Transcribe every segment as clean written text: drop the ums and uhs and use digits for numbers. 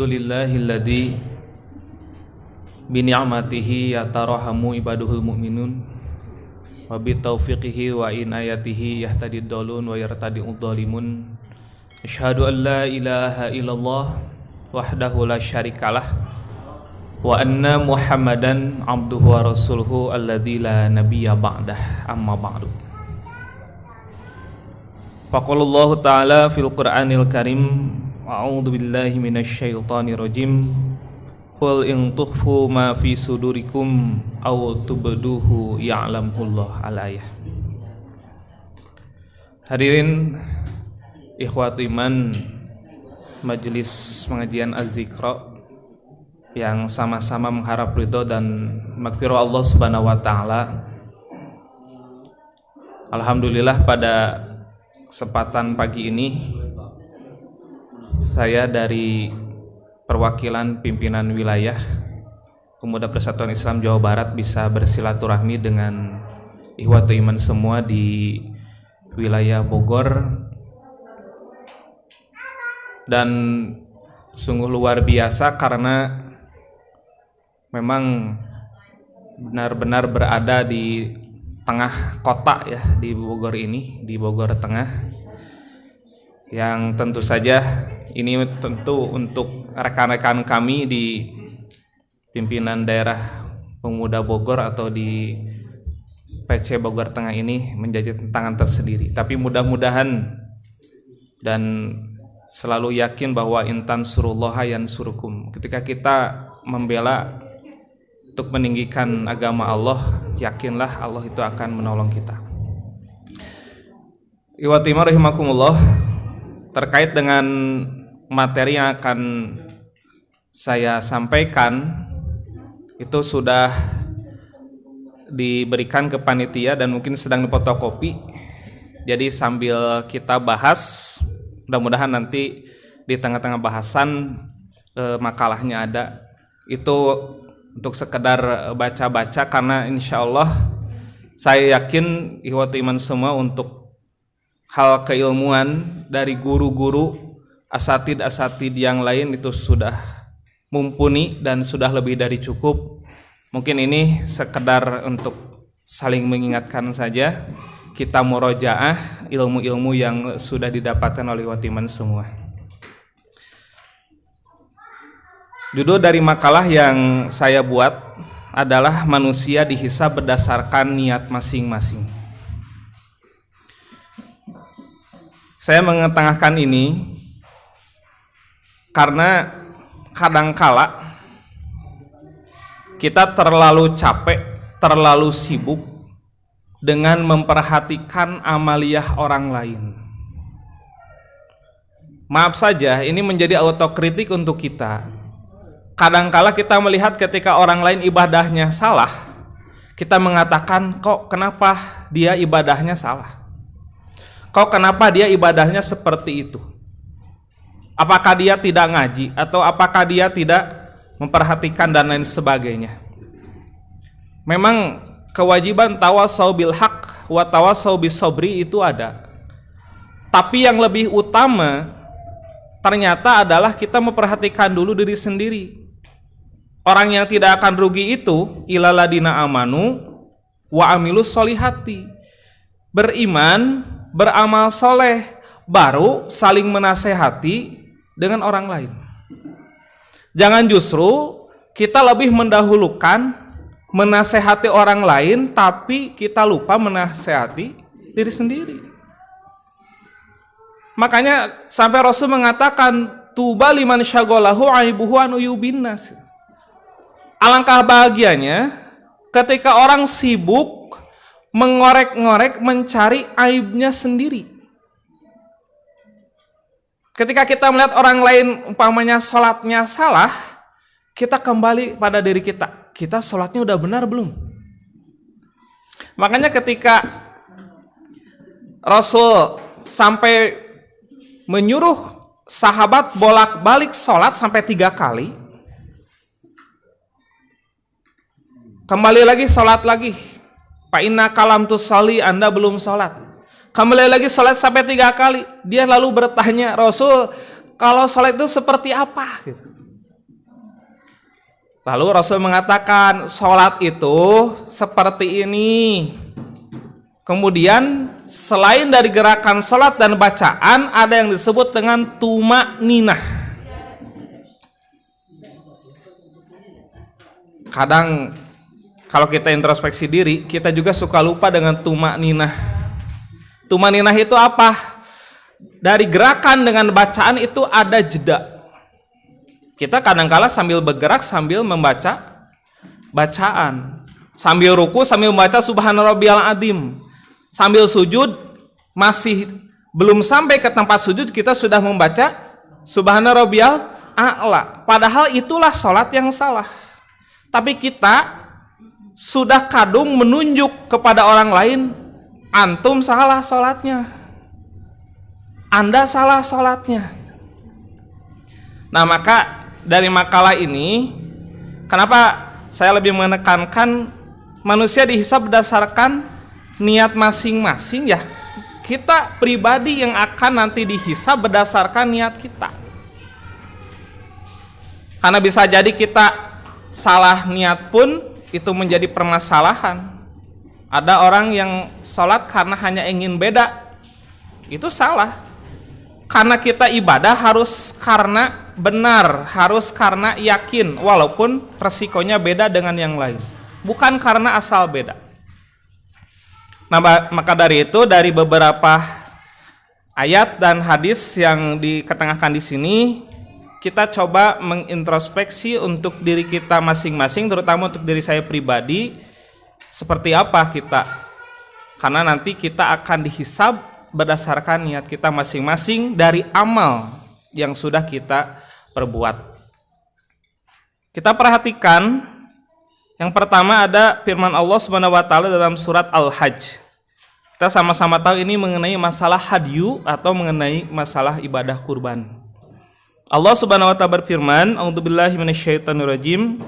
Alhamdulillahilladzi bi ni'matihi yatarahamu ibaduhul mu'minun wa bi taufiqihi wa inayatihi yahtadid dalun wa yartadi'ud dhalimun. Asyhadu an la ilaha illallah wahdahu la syarikalah wa anna Muhammadan abduhu wa rasuluhu alladzi la nabiyya ba'dah, amma ba'du. Faqalallahu ta'ala fil Qur'anil Karim, a'udzu billahi minasy syaithanir rajim. Qul in tukhfu ma fi sudurikum aw tubduhu ya'lamullah. Al-ayah. Hadirin ikhwatu iman Majelis Pengajian Az-Zikra yang sama-sama mengharap ridho dan maghfirah Allah Subhanahu wa taala. Alhamdulillah pada kesempatan pagi ini saya dari perwakilan pimpinan wilayah Pemuda Persatuan Islam Jawa Barat bisa bersilaturahmi dengan ikhwatu iman semua di wilayah Bogor, dan sungguh luar biasa karena memang benar-benar berada di tengah kota ya, di Bogor ini, di Bogor Tengah, yang tentu saja ini tentu untuk rekan-rekan kami di pimpinan daerah Pemuda Bogor atau di PC Bogor Tengah ini menjadi tantangan tersendiri. Tapi mudah-mudahan dan selalu yakin bahwa intan surullaha yansurukum. Ketika kita membela untuk meninggikan agama Allah, yakinlah Allah itu akan menolong kita. Iwatimah rahimakumullah, terkait dengan materi yang akan saya sampaikan itu sudah diberikan ke panitia dan mungkin sedang difotokopi. Jadi sambil kita bahas, mudah-mudahan nanti di tengah-tengah bahasan makalahnya ada. Itu untuk sekedar baca-baca karena insya Allah saya yakin ikhwatu iman semua untuk hal keilmuan dari guru-guru asatid yang lain itu sudah mumpuni dan sudah lebih dari cukup. Mungkin ini sekedar untuk saling mengingatkan saja, kita murojaah ilmu-ilmu yang sudah didapatkan oleh ikhwatu iman semua. Judul dari makalah yang saya buat adalah manusia dihisab berdasarkan niat masing-masing. Saya mengetengahkan ini karena kadangkala kita terlalu capek, terlalu sibuk dengan memperhatikan amaliyah orang lain. Maaf saja, ini menjadi autokritik untuk kita. Kadangkala kita melihat ketika orang lain ibadahnya salah, kita mengatakan, kok kenapa dia ibadahnya salah? Kok kenapa dia ibadahnya seperti itu? Apakah dia tidak ngaji? Atau apakah dia tidak memperhatikan dan lain sebagainya? Memang kewajiban tawasau bil haq wa tawasau bis sabri itu ada. Tapi yang lebih utama ternyata adalah kita memperhatikan dulu diri sendiri. Orang yang tidak akan rugi itu ilaladina amanu wa amilus solihati, beriman, beramal soleh, baru saling menasehati dengan orang lain. Jangan justru kita lebih mendahulukan menasehati orang lain, tapi kita lupa menasehati diri sendiri. Makanya sampai Rasul mengatakan, tuba liman syaghalahu aibuhu an uyubin nas. Alangkah bahagianya ketika orang sibuk mengorek-ngorek mencari aibnya sendiri. Ketika kita melihat orang lain umpamanya sholatnya salah, kita kembali pada diri kita. Kita sholatnya udah benar belum? Makanya ketika Rasul sampai menyuruh sahabat bolak-balik sholat sampai 3 kali, kembali lagi sholat lagi. Fa inna kalam tusalli, Anda belum sholat. Kembali lagi sholat sampai 3 kali. Dia lalu bertanya, Rasul, kalau sholat itu seperti apa? Gitu. Lalu Rasul mengatakan sholat itu seperti ini. Kemudian selain dari gerakan sholat dan bacaan, ada yang disebut dengan tumakninah. Kadang kalau kita introspeksi diri, kita juga suka lupa dengan tumakninah. Tumakninah itu apa? Dari gerakan dengan bacaan itu ada jeda. Kita kadang-kala sambil bergerak sambil membaca bacaan, sambil ruku sambil membaca subhanarabbiyal adzim, sambil sujud masih belum sampai ke tempat sujud kita sudah membaca subhanarabbiyal a'la. Padahal itulah sholat yang salah. Tapi kita sudah kadung menunjuk kepada orang lain, antum salah sholatnya, Anda salah sholatnya. Nah, maka dari makalah ini, kenapa saya lebih menekankan manusia dihisab berdasarkan niat masing-masing ya. Kita pribadi yang akan nanti dihisab berdasarkan niat kita. Karena bisa jadi kita salah niat pun itu menjadi permasalahan. Ada orang yang sholat karena hanya ingin beda, itu salah. Karena kita ibadah harus karena benar, harus karena yakin, walaupun resikonya beda dengan yang lain, bukan karena asal beda. Nah, maka dari itu, dari beberapa ayat dan hadis yang diketengahkan di sini, kita coba mengintrospeksi untuk diri kita masing-masing, terutama untuk diri saya pribadi, seperti apa kita. Karena nanti kita akan dihisab berdasarkan niat kita masing-masing dari amal yang sudah kita perbuat. Kita perhatikan yang pertama ada firman Allah Subhanahu wa taala dalam surat Al-Hajj. Kita sama-sama tahu ini mengenai masalah hadyu atau mengenai masalah ibadah kurban. Allah Subhanahu wa taala berfirman, "A'udzubillahi minasyaitonirrajim.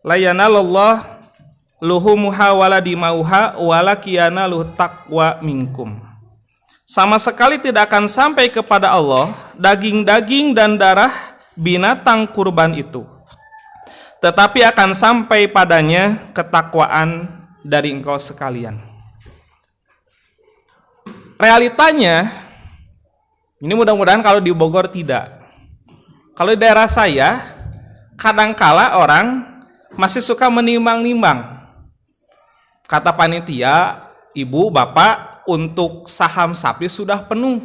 La yanalallahu luhumuha wala dimauha walakiyana luh taqwa minkum." Sama sekali tidak akan sampai kepada Allah daging-daging dan darah binatang kurban itu, tetapi akan sampai padanya ketakwaan dari engkau sekalian. Realitanya, ini mudah-mudahan kalau di Bogor tidak. Kalau di daerah saya, kadangkala orang masih suka menimbang-nimbang. Kata panitia, ibu, bapak, untuk saham sapi sudah penuh.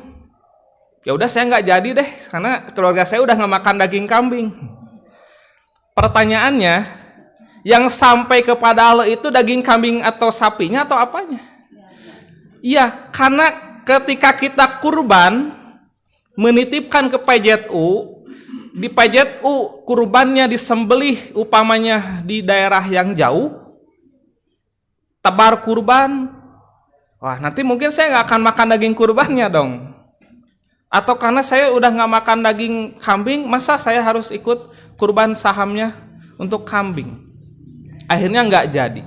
Ya udah saya nggak jadi deh, karena keluarga saya udah nggak makan daging kambing. Pertanyaannya, yang sampai kepada Allah itu daging kambing atau sapinya atau apanya? Iya, karena ketika kita kurban, menitipkan ke PJTU, di PJTU kurbannya disembelih upamanya di daerah yang jauh, tebar kurban, wah nanti mungkin saya nggak akan makan daging kurbannya dong. Atau karena saya udah nggak makan daging kambing, masa saya harus ikut kurban sahamnya untuk kambing? Akhirnya nggak jadi.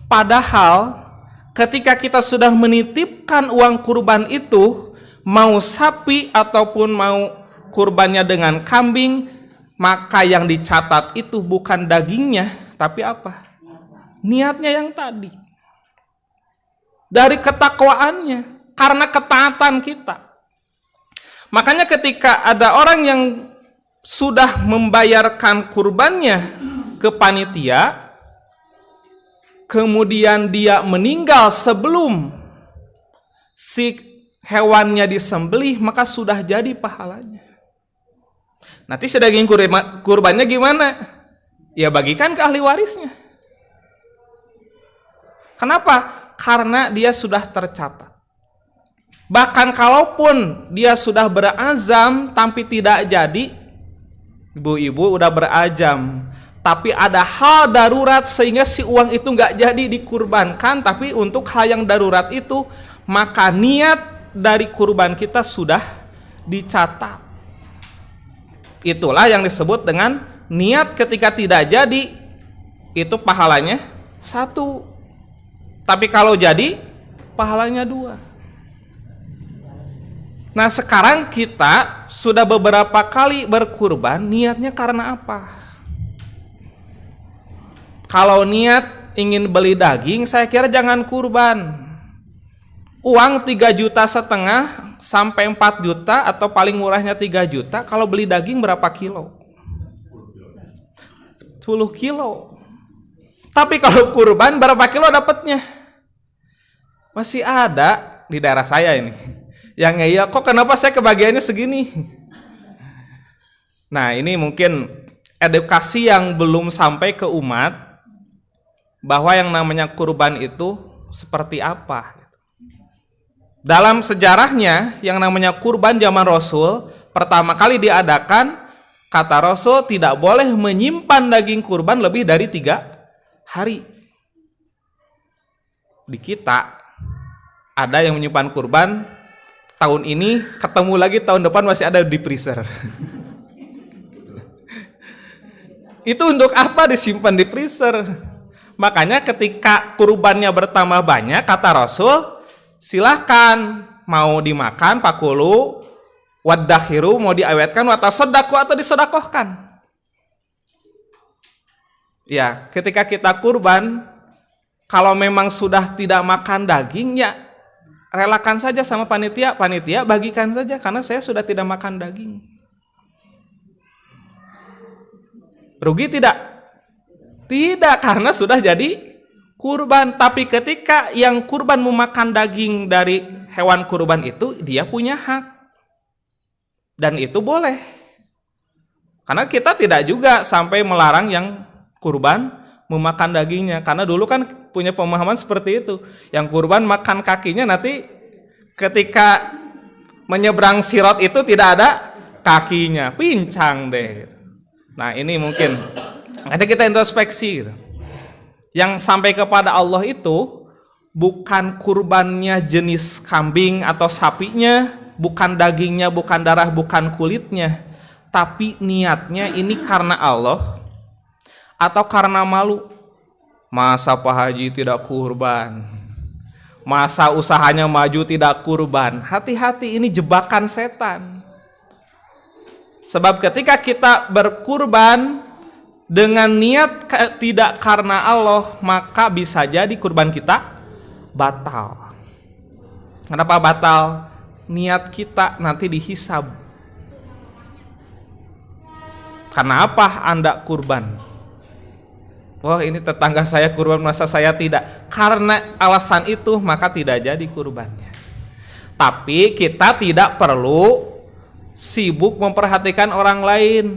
Padahal ketika kita sudah menitipkan uang kurban itu, mau sapi ataupun mau kurbannya dengan kambing, maka yang dicatat itu bukan dagingnya, tapi apa? Niatnya yang tadi. Dari ketakwaannya, karena ketaatan kita. Makanya ketika ada orang yang sudah membayarkan kurbannya ke panitia, kemudian dia meninggal sebelum si hewannya disembelih, maka sudah jadi pahalanya. Nanti sedaging kurbannya gimana? Ya bagikan ke ahli warisnya. Kenapa? Karena dia sudah tercatat. Bahkan kalaupun dia sudah berazam tapi tidak jadi, ibu-ibu udah berazam, tapi ada hal darurat sehingga si uang itu nggak jadi dikurbankan, tapi untuk hal yang darurat itu, maka niat dari kurban kita sudah dicatat. Itulah yang disebut dengan niat ketika tidak jadi, itu pahalanya 1. Tapi kalau jadi, pahalanya 2. Nah sekarang kita sudah beberapa kali berkurban, niatnya karena apa? Kalau niat ingin beli daging, saya kira jangan kurban. Uang 3,5 juta sampai 4 juta atau paling murahnya 3 juta. Kalau beli daging berapa kilo? 10 kilo. Tapi kalau kurban berapa kilo dapatnya? Masih ada di daerah saya ini yang iya, kok kenapa saya kebagiannya segini? Nah ini mungkin edukasi yang belum sampai ke umat bahwa yang namanya kurban itu seperti apa. Dalam sejarahnya yang namanya kurban zaman Rasul pertama kali diadakan, kata Rasul tidak boleh menyimpan daging kurban lebih dari 3 hari. Di kita ada yang menyimpan kurban tahun ini, ketemu lagi tahun depan masih ada di freezer. Itu untuk apa disimpan di freezer? Makanya ketika kurbannya bertambah banyak, kata Rasul, silahkan mau dimakan pakulu, wadakhiru mau diawetkan, watasodaku atau disodakohkan. Ya, ketika kita kurban, kalau memang sudah tidak makan daging, ya relakan saja sama panitia bagikan saja karena saya sudah tidak makan daging. Rugi tidak? Tidak, karena sudah jadi kurban. Tapi ketika yang kurban memakan daging dari hewan kurban itu, dia punya hak. Dan itu boleh. Karena kita tidak juga sampai melarang yang kurban memakan dagingnya. Karena dulu kan punya pemahaman seperti itu. Yang kurban makan kakinya, nanti ketika menyeberang sirat itu tidak ada kakinya, pincang deh. Nah ini mungkin ada kita introspeksi gitu. Yang sampai kepada Allah itu bukan kurbannya jenis kambing atau sapinya, bukan dagingnya, bukan darah, bukan kulitnya, tapi niatnya ini karena Allah atau karena malu. Masa Pak Haji tidak kurban, masa usahanya maju tidak kurban. Hati-hati, ini jebakan setan. Sebab ketika kita berkurban dengan niat tidak karena Allah, maka bisa jadi kurban kita batal. Kenapa batal? Niat kita nanti dihisab. Kenapa Anda kurban? Wah ini tetangga saya kurban, masa saya tidak? Karena alasan itu maka tidak jadi kurbannya. Tapi kita tidak perlu sibuk memperhatikan orang lain.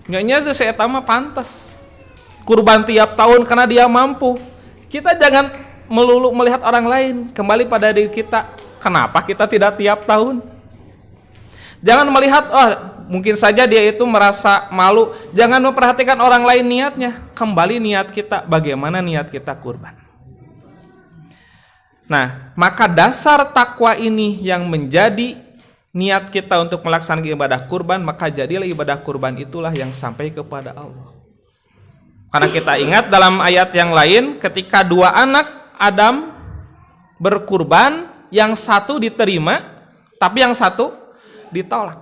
Nyonya saya mah pantas kurban tiap tahun karena dia mampu. Kita jangan melulu melihat orang lain, kembali pada diri kita. Kenapa kita tidak tiap tahun? Jangan melihat mungkin saja dia itu merasa malu. Jangan memperhatikan orang lain niatnya. Kembali niat kita, bagaimana niat kita kurban. Nah, maka dasar takwa ini yang menjadi niat kita untuk melaksanakan ibadah kurban, maka jadilah ibadah kurban itulah yang sampai kepada Allah. Karena kita ingat dalam ayat yang lain, ketika 2 anak Adam berkurban, yang satu diterima, tapi yang satu ditolak.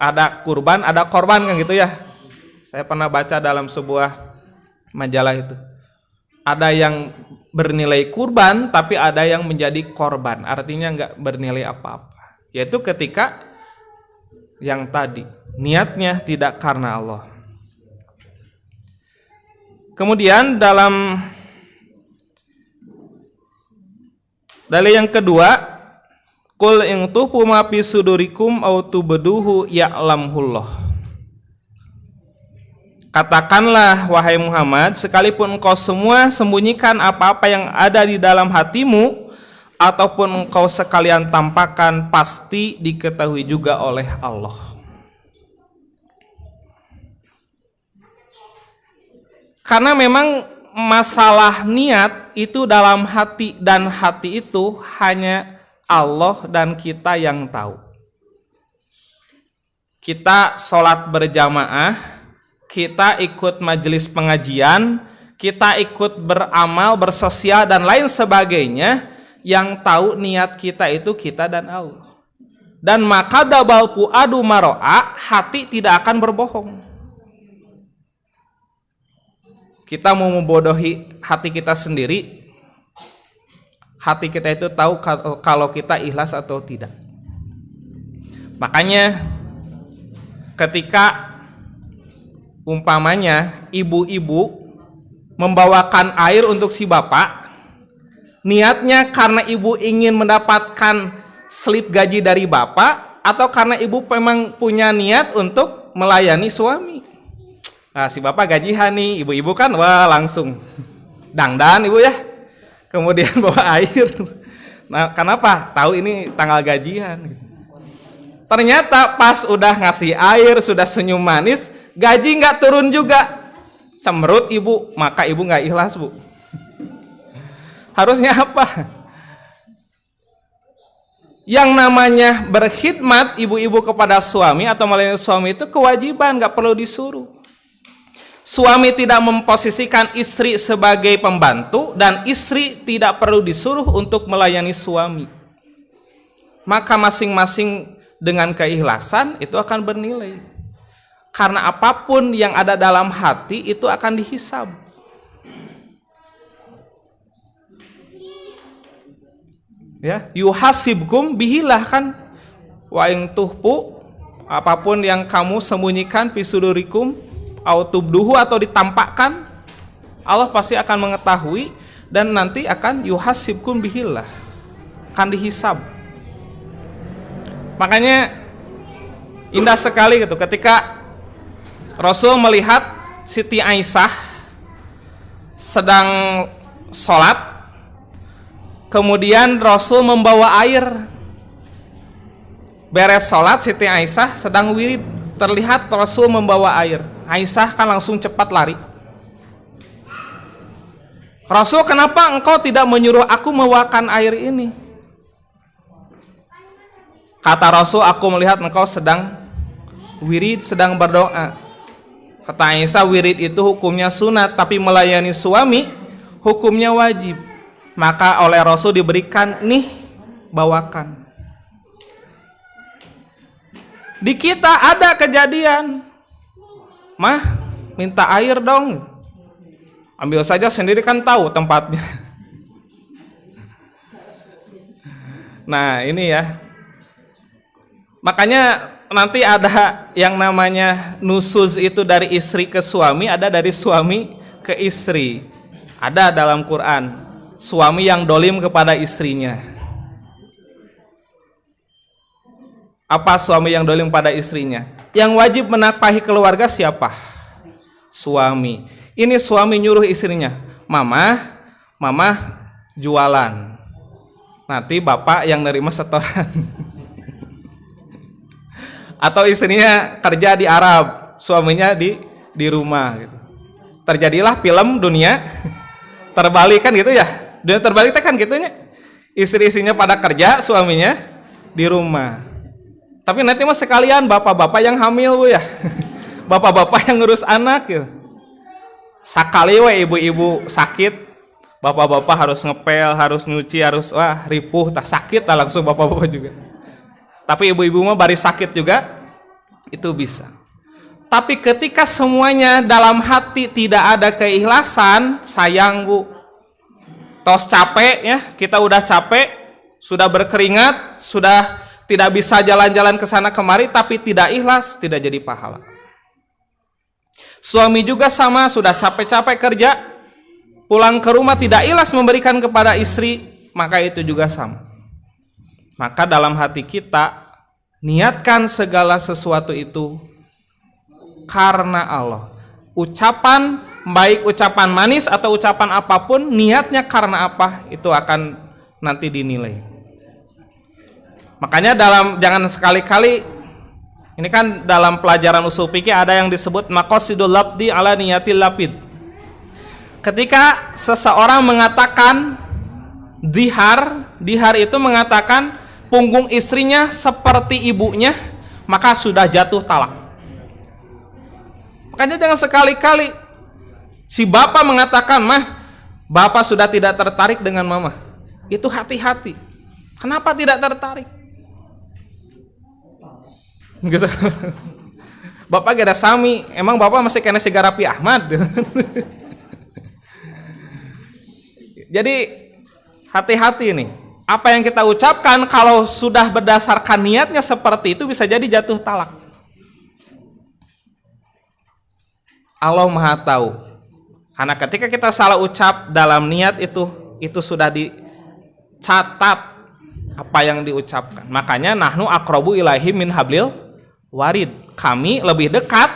Ada kurban, ada korban kan gitu ya. Saya pernah baca dalam sebuah majalah itu. Ada yang bernilai kurban, tapi ada yang menjadi korban. Artinya nggak bernilai apa-apa. Yaitu ketika yang tadi, niatnya tidak karena Allah. Kemudian dalam dalil yang kedua, qul in tukhfu ma fi sudurikum aw tubduhu ya'lamullah. Katakanlah wahai Muhammad, sekalipun engkau semua sembunyikan apa-apa yang ada di dalam hatimu ataupun engkau sekalian tampakkan, pasti diketahui juga oleh Allah. Karena memang masalah niat itu dalam hati, dan hati itu hanya Allah dan kita yang tahu. Kita sholat berjamaah, kita ikut majelis pengajian, kita ikut beramal, bersosial dan lain sebagainya, yang tahu niat kita itu kita dan Allah. Dan maka dabal fuadu maro'a, hati tidak akan berbohong. Kita mau membodohi hati kita sendiri, hati kita itu tahu kalau kita ikhlas atau tidak. Makanya ketika umpamanya ibu-ibu membawakan air untuk si bapak, niatnya karena ibu ingin mendapatkan slip gaji dari bapak, atau karena ibu memang punya niat untuk melayani suami. Nah, si bapak gajian nih, ibu-ibu kan wah langsung dangdan ibu ya, kemudian bawa air. Nah, kenapa? Tahu ini tanggal gajian. Ternyata pas udah ngasih air, sudah senyum manis, gaji nggak turun juga. Cemberut ibu, maka ibu nggak ikhlas, Bu. Harusnya apa? Yang namanya berkhidmat ibu-ibu kepada suami atau melayani suami itu kewajiban, nggak perlu disuruh. Suami tidak memposisikan istri sebagai pembantu dan istri tidak perlu disuruh untuk melayani suami. Maka masing-masing dengan keikhlasan itu akan bernilai. Karena apapun yang ada dalam hati itu akan dihisab. Ya, yuhasibkum bihilah kan, wa in tuhpu, apapun yang kamu sembunyikan fi sudurikum au tubduhu, atau ditampakkan, Allah pasti akan mengetahui dan nanti akan yuhasibkum bihilah, akan dihisab. Makanya indah sekali gitu ketika Rasul melihat Siti Aisyah sedang sholat. Kemudian Rasul membawa air. Beres sholat, Siti Aisyah sedang wirid. Terlihat Rasul membawa air. Aisyah kan langsung cepat lari. Rasul, kenapa engkau tidak menyuruh aku membawakan air ini? Kata Rasul, aku melihat engkau sedang wirid, sedang berdoa. Kata Aisyah, wirid itu hukumnya sunat, tapi melayani suami hukumnya wajib. Maka oleh Rasul diberikan, nih bawakan. Di kita ada kejadian, mah minta air dong, ambil saja sendiri kan tahu tempatnya. Nah ini ya, makanya nanti ada yang namanya nusuz itu dari istri ke suami, ada dari suami ke istri. Ada dalam Quran suami yang dolim kepada istrinya. Apa suami yang dolim pada istrinya? Yang wajib menafkahi keluarga siapa? Suami. Ini suami nyuruh istrinya, mama jualan, nanti bapak yang nerima setoran. Atau istrinya kerja di Arab, suaminya di rumah gitu. Terjadilah film dunia terbalik kan gitu ya. Dunia terbalik kan gitunya. Istri-istrinya pada kerja, suaminya di rumah. Tapi nanti mah sekalian bapak-bapak yang hamil, Bu ya. Bapak-bapak yang ngurus anak gitu. Sakali we ibu-ibu sakit, bapak-bapak harus ngepel, harus nyuci, harus wah ripuh, tak sakit tak langsung bapak-bapak juga. Tapi ibu-ibu mah bari sakit juga itu bisa. Tapi ketika semuanya dalam hati tidak ada keikhlasan, sayang Bu. Tos capek ya, kita udah capek, sudah berkeringat, sudah tidak bisa jalan-jalan ke sana kemari, tapi tidak ikhlas, tidak jadi pahala. Suami juga sama, sudah capek-capek kerja, pulang ke rumah tidak ikhlas memberikan kepada istri, maka itu juga sama. Maka dalam hati kita, niatkan segala sesuatu itu karena Allah. Ucapan, baik ucapan manis atau ucapan apapun, niatnya karena apa, itu akan nanti dinilai. Makanya jangan sekali-kali, ini kan dalam pelajaran usul fikih ada yang disebut maqasidul labdi ala niyatil lapid. Ketika seseorang mengatakan dihar itu mengatakan punggung istrinya seperti ibunya, maka sudah jatuh talak. Makanya jangan sekali-kali si bapak mengatakan, mah bapak sudah tidak tertarik dengan mama. Itu hati-hati. Kenapa tidak tertarik? Geus. Bapak gada sami, emang Bapak masih kena si Garapi Ahmad. Jadi hati-hati nih. Apa yang kita ucapkan kalau sudah berdasarkan niatnya seperti itu bisa jadi jatuh talak. Allah Maha tahu. Karena ketika kita salah ucap dalam niat itu sudah dicatat apa yang diucapkan. Makanya nahnu aqrabu ilaihi min hablil warid. Kami lebih dekat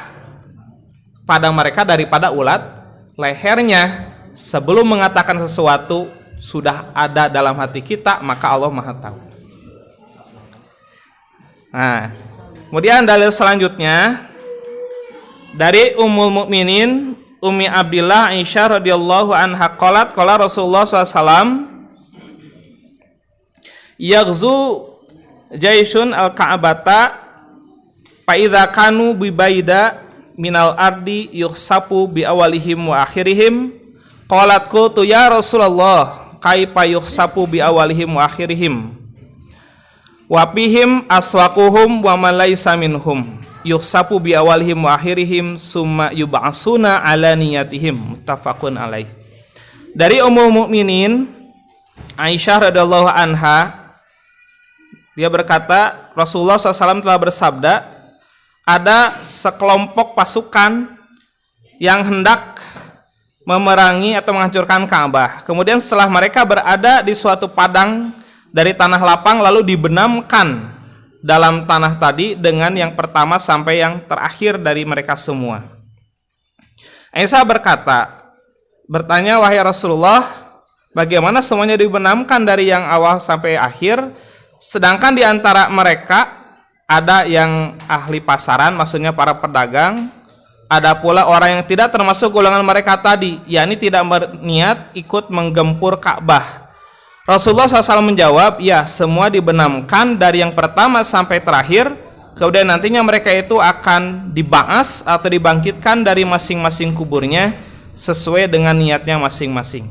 pada mereka daripada ulat lehernya. Sebelum mengatakan sesuatu sudah ada dalam hati kita, maka Allah Maha tahu. Nah, kemudian dalil selanjutnya dari Ummul Mukminin Ummi Abdillah Aisyah radhiyallahu anha qalat qala Rasulullah SAW yaghzu jaisun al-Ka'bata fa idza kanu bi baida minal ardi yukhsafu bi awalihim wa akhirihim qalat qultu ya Rasulullah kaifa yukhsafu bi awalihim wa akhirihim wa bihim aswaquhum wa man laysa minhum yukhsafu bi awalihim wa akhirihim summa yub'asuna ala niyatihim muttafaqun alaih. Dari Ummul Mukminin Aisyah radhiyallahu anha, dia berkata Rasulullah SAW telah bersabda, ada sekelompok pasukan yang hendak memerangi atau menghancurkan Ka'bah. Kemudian setelah mereka berada di suatu padang dari tanah lapang lalu dibenamkan dalam tanah tadi dengan yang pertama sampai yang terakhir dari mereka semua. Aisyah bertanya wahai Rasulullah, bagaimana semuanya dibenamkan dari yang awal sampai akhir, sedangkan di antara mereka ada yang ahli pasaran, maksudnya para pedagang, ada pula orang yang tidak termasuk golongan mereka tadi, yakni tidak berniat ikut menggempur Ka'bah. Rasulullah SAW menjawab, ya semua dibenamkan dari yang pertama sampai terakhir, kemudian nantinya mereka itu akan diba'as atau dibangkitkan dari masing-masing kuburnya sesuai dengan niatnya masing-masing.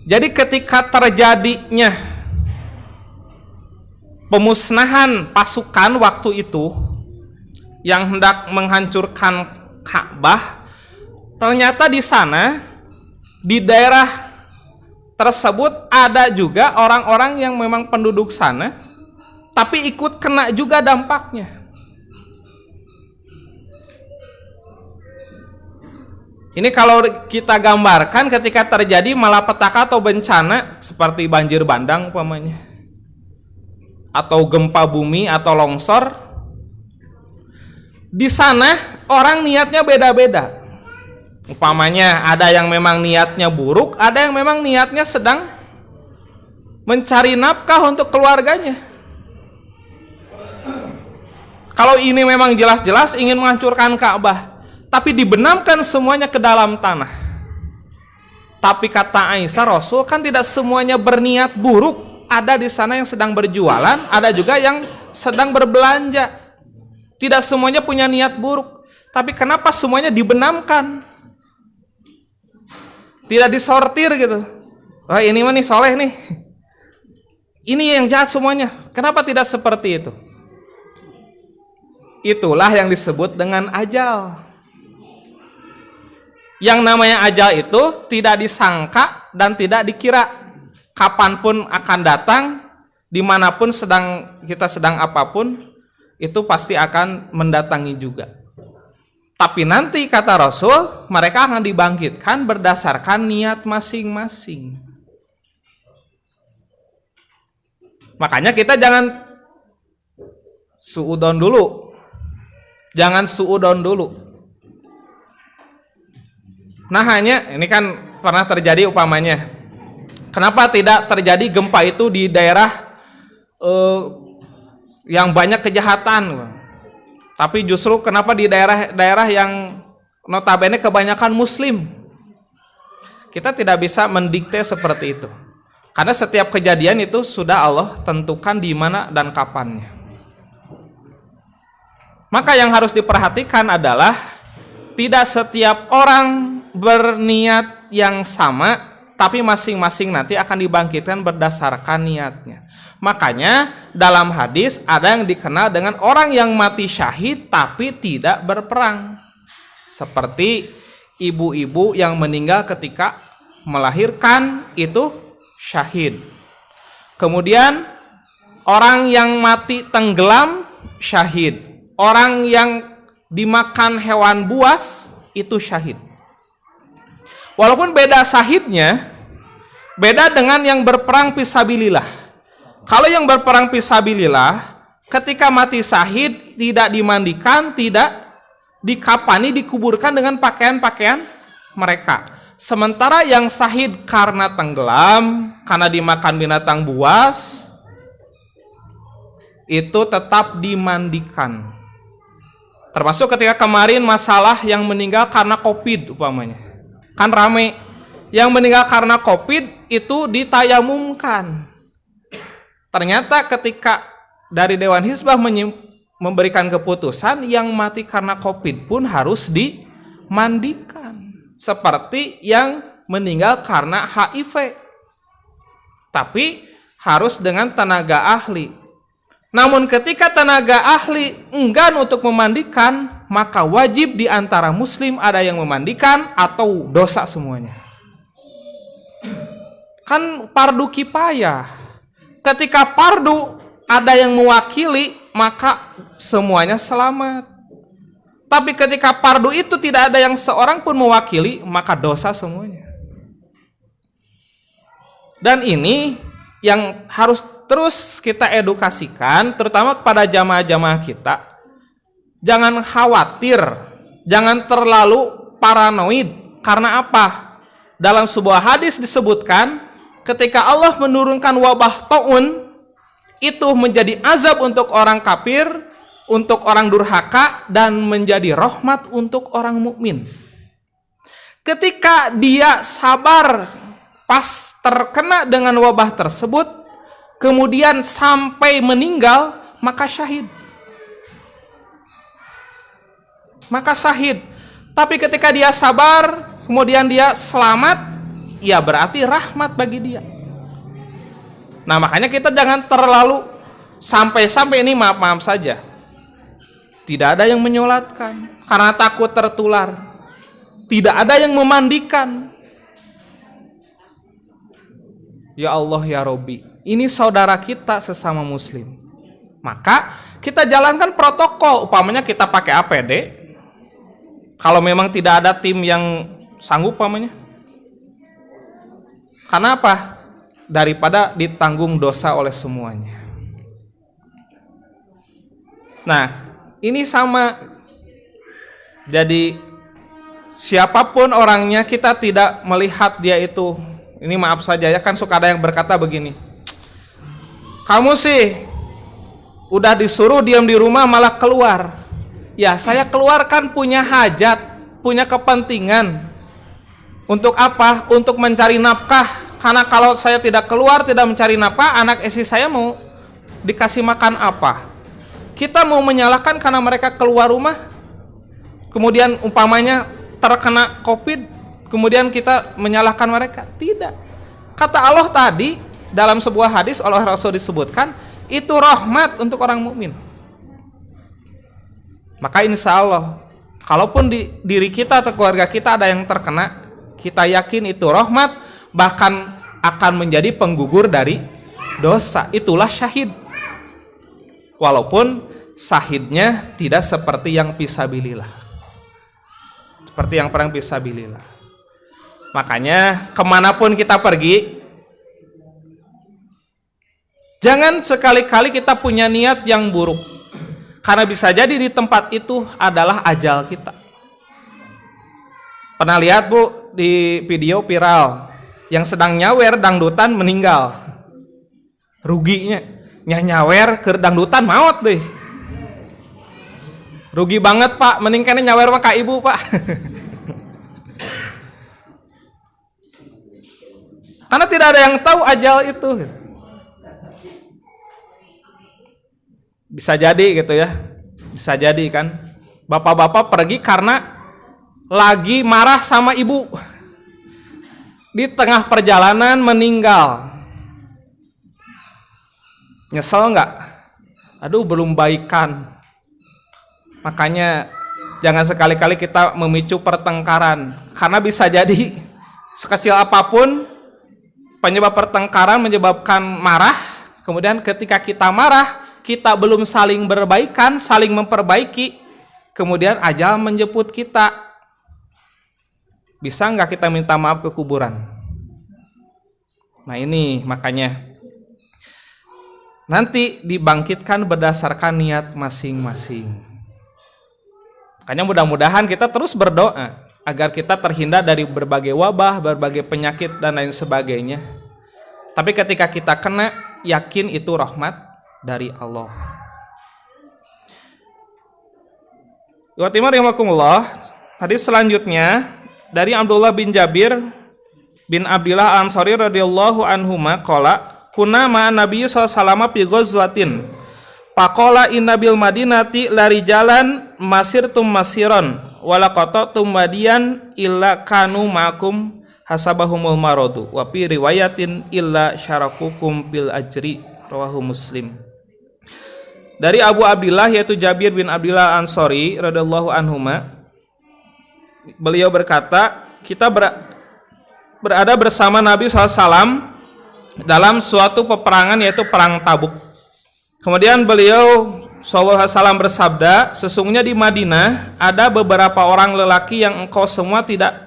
Jadi ketika terjadinya pemusnahan pasukan waktu itu yang hendak menghancurkan Ka'bah, ternyata di sana di daerah tersebut ada juga orang-orang yang memang penduduk sana tapi ikut kena juga dampaknya. Ini kalau kita gambarkan ketika terjadi malapetaka atau bencana seperti banjir bandang umpamanya, atau gempa bumi atau longsor, di sana orang niatnya beda-beda. Umpamanya ada yang memang niatnya buruk, ada yang memang niatnya sedang mencari nafkah untuk keluarganya. Kalau ini memang jelas-jelas ingin menghancurkan Ka'bah, tapi dibenamkan semuanya ke dalam tanah. Tapi kata Aisyah, Rasul kan tidak semuanya berniat buruk. Ada di sana yang sedang berjualan, ada juga yang sedang berbelanja. Tidak semuanya punya niat buruk. Tapi kenapa semuanya dibenamkan? Tidak disortir gitu. Oh ini mah nih soleh nih. Ini yang jahat semuanya. Kenapa tidak seperti itu? Itulah yang disebut dengan ajal. Yang namanya ajal itu tidak disangka dan tidak dikira. Kapanpun akan datang, dimanapun kita sedang apapun, itu pasti akan mendatangi juga. Tapi nanti kata Rasul, mereka akan dibangkitkan berdasarkan niat masing-masing. Makanya kita jangan suudon dulu. Jangan suudon dulu. Nah hanya, ini kan pernah terjadi umpamanya. Kenapa tidak terjadi gempa itu di daerah yang banyak kejahatan? Tapi justru kenapa di daerah-daerah yang notabene kebanyakan muslim? Kita tidak bisa mendikte seperti itu. Karena setiap kejadian itu sudah Allah tentukan di mana dan kapannya. Maka yang harus diperhatikan adalah tidak setiap orang berniat yang sama tapi masing-masing nanti akan dibangkitkan berdasarkan niatnya. Makanya dalam hadis ada yang dikenal dengan orang yang mati syahid tapi tidak berperang. Seperti ibu-ibu yang meninggal ketika melahirkan itu syahid. Kemudian orang yang mati tenggelam syahid. Orang yang dimakan hewan buas itu syahid. Walaupun beda syahidnya, beda dengan yang berperang fisabilillah. Kalau yang berperang fisabilillah, ketika mati syahid tidak dimandikan, tidak dikapani, dikuburkan dengan pakaian-pakaian mereka. Sementara yang syahid karena tenggelam, karena dimakan binatang buas, itu tetap dimandikan. Termasuk ketika kemarin masalah yang meninggal karena COVID umpamanya. Kan rame, yang meninggal karena COVID itu ditayamumkan. Ternyata ketika dari Dewan Hizbah memberikan keputusan, yang mati karena COVID pun harus dimandikan. Seperti yang meninggal karena HIV. Tapi harus dengan tenaga ahli. Namun ketika tenaga ahli enggan untuk memandikan, maka wajib di antara muslim ada yang memandikan atau dosa semuanya. Kan fardu kifayah. Ketika fardu ada yang mewakili, maka semuanya selamat. Tapi ketika fardu itu tidak ada yang seorang pun mewakili, maka dosa semuanya. Dan ini yang harus terus kita edukasikan, terutama kepada jamaah-jamaah kita. Jangan khawatir, jangan terlalu paranoid. Karena apa? Dalam sebuah hadis disebutkan, ketika Allah menurunkan wabah ta'un, itu menjadi azab untuk orang kafir, untuk orang durhaka, dan menjadi rahmat untuk orang mukmin. Ketika dia sabar pas terkena dengan wabah tersebut, kemudian sampai meninggal, maka syahid. Maka syahid. Tapi ketika dia sabar, kemudian dia selamat, ya berarti rahmat bagi dia. Nah, makanya kita jangan terlalu sampai-sampai ini maaf-maaf saja. Tidak ada yang menyolatkan karena takut tertular. Tidak ada yang memandikan. Ya Allah ya Robbi, ini saudara kita sesama muslim. Maka kita jalankan protokol, umpamanya kita pakai APD. Kalau memang tidak ada tim yang sanggup umpamanya. Karena apa? Daripada ditanggung dosa oleh semuanya. Nah, ini sama. Jadi siapapun orangnya, kita tidak melihat dia itu. Ini maaf saja ya, kan suka ada yang berkata begini. Kamu sih udah disuruh diam di rumah malah keluar. Ya, saya keluar kan punya hajat, punya kepentingan. Untuk apa? Untuk mencari nafkah. Karena kalau saya tidak keluar, tidak mencari nafkah, anak istri saya mau dikasih makan apa? Kita mau menyalahkan karena mereka keluar rumah, kemudian umpamanya terkena COVID, kemudian kita menyalahkan mereka? Tidak. Kata Allah tadi dalam sebuah hadis oleh Rasul disebutkan, itu rahmat untuk orang mukmin. Maka insya Allah, kalaupun di diri kita atau keluarga kita ada yang terkena, kita yakin itu rahmat, bahkan akan menjadi penggugur dari dosa. Itulah syahid. Walaupun syahidnya tidak seperti yang fisabilillah, seperti yang perang fisabilillah. Makanya kemanapun kita pergi, jangan sekali-kali kita punya niat yang buruk, karena bisa jadi di tempat itu adalah ajal kita. Pernah lihat Bu di video viral yang sedang nyawer dangdutan meninggal, ruginya nyawer ke dangdutan maut deh, rugi banget Pak, mending kene nyawer mah ka ibu Pak. Karena tidak ada yang tahu ajal itu. Bisa jadi gitu ya, bisa jadi kan, bapak-bapak pergi karena lagi marah sama ibu. di tengah perjalanan meninggal. Nyesel nggak? Aduh, belum baikan. Makanya jangan sekali-kali kita memicu pertengkaran, karena bisa jadi sekecil apapun penyebab pertengkaran menyebabkan marah. Kemudian ketika kita marah, kita belum saling berbaikan, saling memperbaiki, kemudian ajal menjemput kita. Bisa nggak kita minta maaf ke kuburan? Nah ini makanya nanti dibangkitkan berdasarkan niat masing-masing. Makanya mudah-mudahan kita terus berdoa agar kita terhindar dari berbagai wabah, berbagai penyakit dan lain sebagainya. Tapi ketika kita kena, yakin itu rahmat dari Allah. Wa timarimakumullah. Hadis selanjutnya dari Abdullah bin Jabir bin Abdillah Ansari radhiyallahu anhuma qala kuna ma'an Nabi sallallahu alaihi wasallam fi ghazwatin faqala inna bil madinati larijalan masirtum masiran wala qatatum madiyan illa kanu ma'akum hasabahumul maradu wa fi riwayatin illa syarakukum bil ajri rawahu Muslim. Dari Abu Abdillah yaitu Jabir bin Abdillah Ansari radhiyallahu anhuma, beliau berkata, kita berada bersama Nabi SAW dalam suatu peperangan yaitu perang Tabuk. Kemudian beliau SAW bersabda, sesungguhnya di Madinah ada beberapa orang lelaki yang engkau semua tidak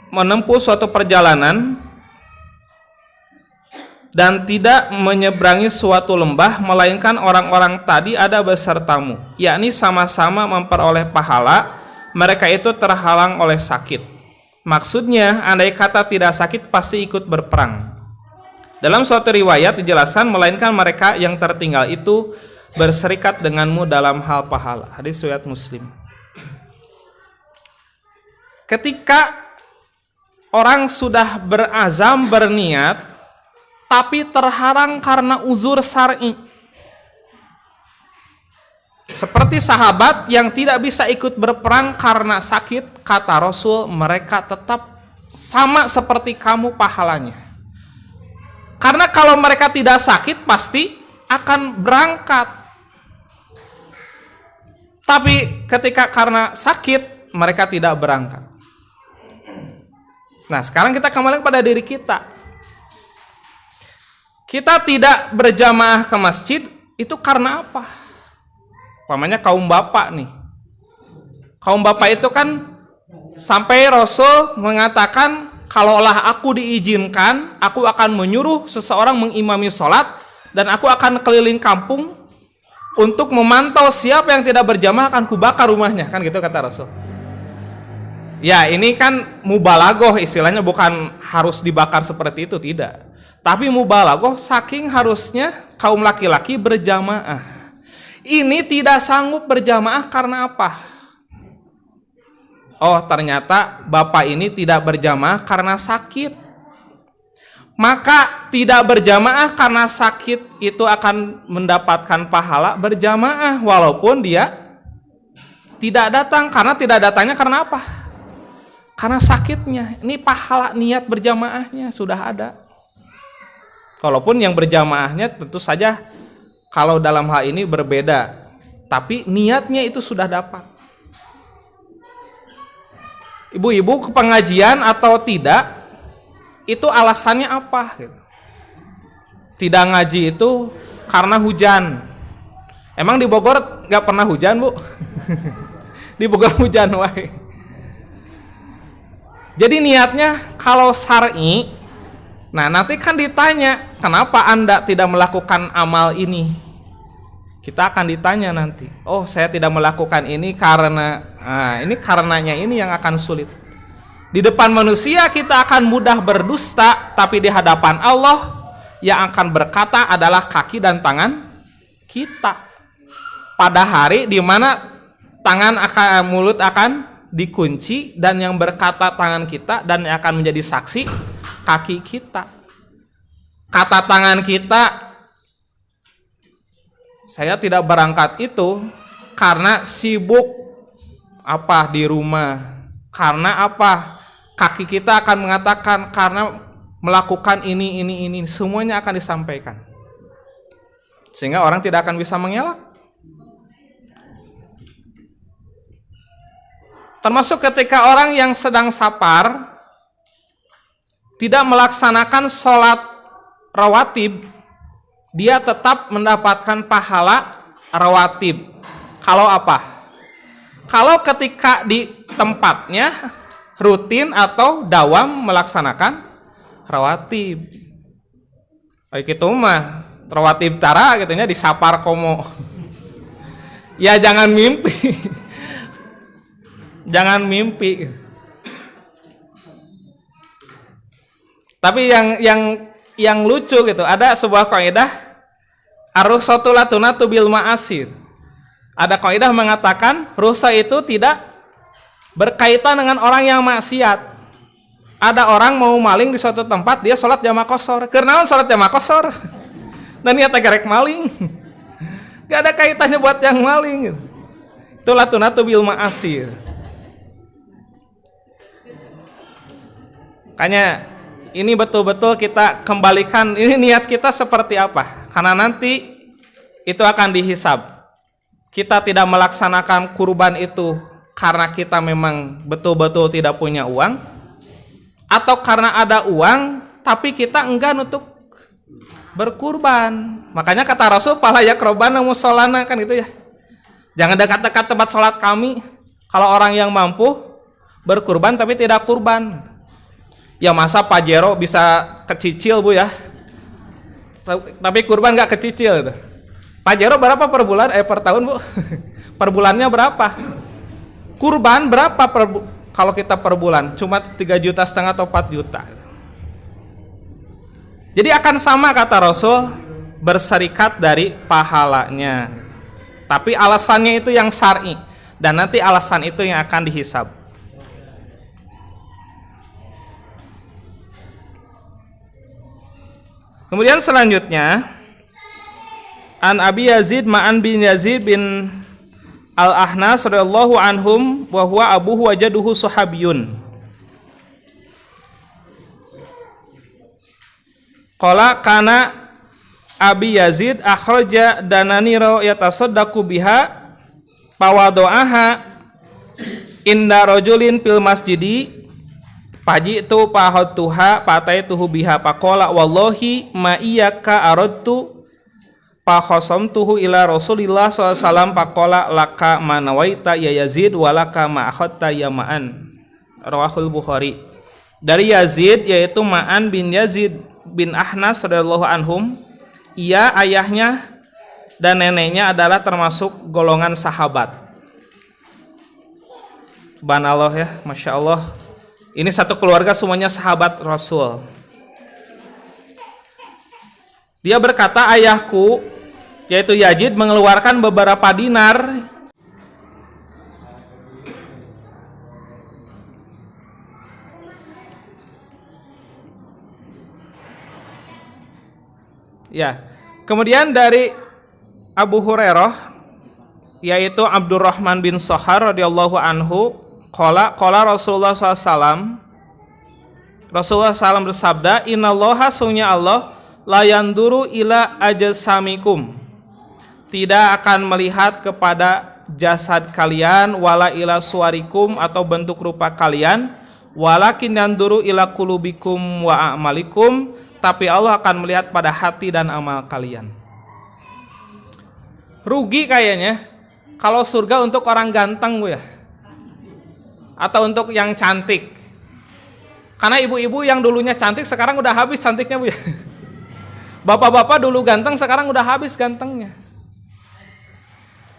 menempuh suatu perjalanan dan tidak menyeberangi suatu lembah, melainkan orang-orang tadi ada besertamu, yakni sama-sama memperoleh pahala, mereka itu terhalang oleh sakit. Maksudnya, andai kata tidak sakit pasti ikut berperang. Dalam suatu riwayat dijelaskan, melainkan mereka yang tertinggal itu berserikat denganmu dalam hal pahala. Hadis riwayat Muslim. Ketika orang sudah berazam, berniat, tapi terhalang karena uzur syar'i, seperti sahabat yang tidak bisa ikut berperang karena sakit, kata Rasul, mereka tetap sama seperti kamu pahalanya. Karena kalau mereka tidak sakit pasti akan berangkat. Tapi ketika karena sakit mereka tidak berangkat. Nah, sekarang kita kembali pada diri kita. Kita tidak berjamaah ke masjid itu karena apa? Umpamanya kaum bapak nih. Kaum bapak itu kan sampai Rasul mengatakan, kalaulah aku diizinkan, aku akan menyuruh seseorang mengimami sholat dan aku akan keliling kampung untuk memantau siapa yang tidak berjamaah akan kubakar rumahnya, kan gitu kata Rasul. Ya ini kan mubalaghah istilahnya, bukan harus dibakar seperti itu, tidak. Tapi mubalaghah saking harusnya kaum laki-laki berjamaah. Ini tidak sanggup berjamaah karena apa? Oh, ternyata bapak ini tidak berjamaah karena sakit. Maka tidak berjamaah karena sakit itu akan mendapatkan pahala berjamaah walaupun dia tidak datang. Karena tidak datangnya karena apa? Karena sakitnya. Ini pahala niat berjamaahnya sudah ada. Walaupun yang berjamaahnya tentu saja kalau dalam hal ini berbeda, tapi niatnya itu sudah dapat. Ibu-ibu ke pengajian atau tidak, itu alasannya apa? Tidak ngaji itu karena hujan. Emang di Bogor nggak pernah hujan, Bu? Di Bogor hujan, wae. Jadi niatnya kalau syar'i, nah nanti kan ditanya, kenapa Anda tidak melakukan amal ini? Kita akan ditanya nanti. Oh, saya tidak melakukan ini karena, nah ini karenanya ini yang akan sulit. Di depan manusia kita akan mudah berdusta, tapi di hadapan Allah yang akan berkata adalah kaki dan tangan kita. Pada hari di mana tangan akan, mulut akan dikunci dan yang berkata tangan kita dan yang akan menjadi saksi kaki kita. Kata tangan kita, saya tidak berangkat itu karena sibuk apa di rumah. Karena apa? kaki kita akan mengatakan karena melakukan ini, semuanya akan disampaikan. Sehingga orang tidak akan bisa mengelak. Termasuk ketika orang yang sedang safar tidak melaksanakan sholat rawatib, dia tetap mendapatkan pahala rawatib. Kalau apa? Kalau ketika di tempatnya rutin atau dawam melaksanakan rawatib. Baik itu mah rawatib tara gitu nya di sapar komo. Ya jangan mimpi. Jangan mimpi. Tapi yang lucu gitu, ada sebuah kaidah ar-rukhsatu la tunatu bil ma'asir. Ada kaidah mengatakan rukhsah itu tidak berkaitan dengan orang yang maksiat. Ada orang mau maling di suatu tempat, dia sholat jamaah qashar. Kenaon sholat jamaah qashar? Dan niat gerek maling. Gak ada kaitannya buat yang maling. Itu la tunatu bil ma'asir. Makanya ini betul-betul kita kembalikan, ini niat kita seperti apa, karena nanti itu akan dihisab. Kita tidak melaksanakan kurban itu karena kita memang betul-betul tidak punya uang, atau karena ada uang tapi kita enggan untuk berkurban. Makanya kata Rasul, pala yakrobana musolana, kan gitu ya, jangan dekat-dekat tempat sholat kami kalau orang yang mampu berkurban tapi tidak kurban. Ya masa Pajero bisa kecicil bu ya, tapi kurban nggak kecicil itu. Pajero berapa per bulan? Per tahun bu? Per bulannya berapa? Kurban berapa kalau kita per bulan? Cuma 3,5 juta atau 4 juta. Jadi akan sama kata Rasul, berserikat dari pahalanya. Tapi alasannya itu yang syar'i, dan nanti alasan itu yang akan dihisab. Kemudian selanjutnya an Abi Yazid Ma'an bin Yazid bin Al-Ahnas radhiyallahu anhum wa huwa abuhu wajaduhu sahabiyun. Qala kana Abi Yazid akhraja dananira yatasaddaqu biha pawadoaha inda rajulin fil masjidi paji itu pahotuha pataituhu biha pakola wallahi ma iyaka aradtu pakhosamtuhu ila Rasulillah SAW pakola laka manawaita ya Yazid walaka ma akhadta ya Ma'an. Rawahul Bukhari. Dari Yazid yaitu Ma'an bin Yazid bin Ahnas radhiyallahu anhum, ia ayahnya dan neneknya adalah termasuk golongan sahabat. Subhanallah ya, Masya Allah. Ini satu keluarga semuanya sahabat Rasul. Dia berkata, ayahku yaitu Yazid mengeluarkan beberapa dinar ya. Kemudian dari Abu Hurairah yaitu Abdurrahman bin Sakhar radhiyallahu anhu, qala Rasulullah SAW, Rasulullah SAW bersabda, innallaha sunya Allah la yanduru ila ajsamikum, tidak akan melihat kepada jasad kalian, wala ila suwarikum atau bentuk rupa kalian, walakin yanduru ila qulubikum wa a'malikum, tapi Allah akan melihat pada hati dan amal kalian. Rugi kayaknya kalau surga untuk orang ganteng bu ya, atau untuk yang cantik. Karena ibu-ibu yang dulunya cantik sekarang udah habis cantiknya bu ya. Bapak-bapak dulu ganteng sekarang udah habis gantengnya.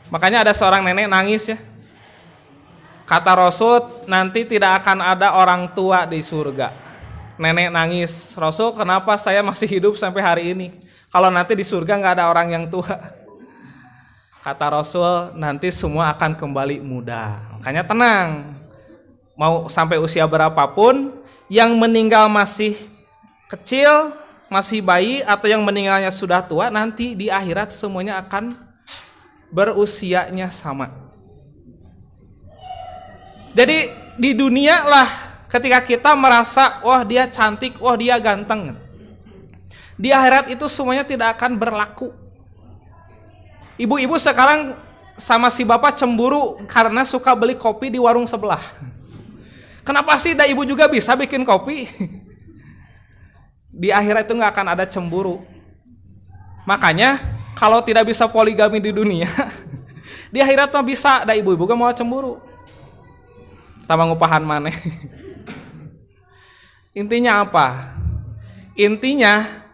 Makanya ada seorang nenek nangis ya. Kata Rasul, nanti tidak akan ada orang tua di surga. Nenek nangis, Rasul kenapa saya masih hidup sampai hari ini? Kalau nanti di surga nggak ada orang yang tua. Kata Rasul, nanti semua akan kembali muda. Makanya tenang. Mau sampai usia berapapun, yang meninggal masih kecil, masih bayi, atau yang meninggalnya sudah tua, nanti di akhirat semuanya akan berusianya sama. Jadi di dunia lah ketika kita merasa wah dia cantik, wah dia ganteng. Di akhirat itu semuanya tidak akan berlaku. Ibu-ibu sekarang sama si bapak cemburu karena suka beli kopi di warung sebelah. Kenapa sih dah ibu juga bisa bikin kopi? Di akhirat itu nggak akan ada cemburu. Makanya kalau tidak bisa poligami di dunia, di akhirat mah bisa. Dah ibu-ibu gak mau cemburu. Tambah ngupahan maneh. Intinya apa? Intinya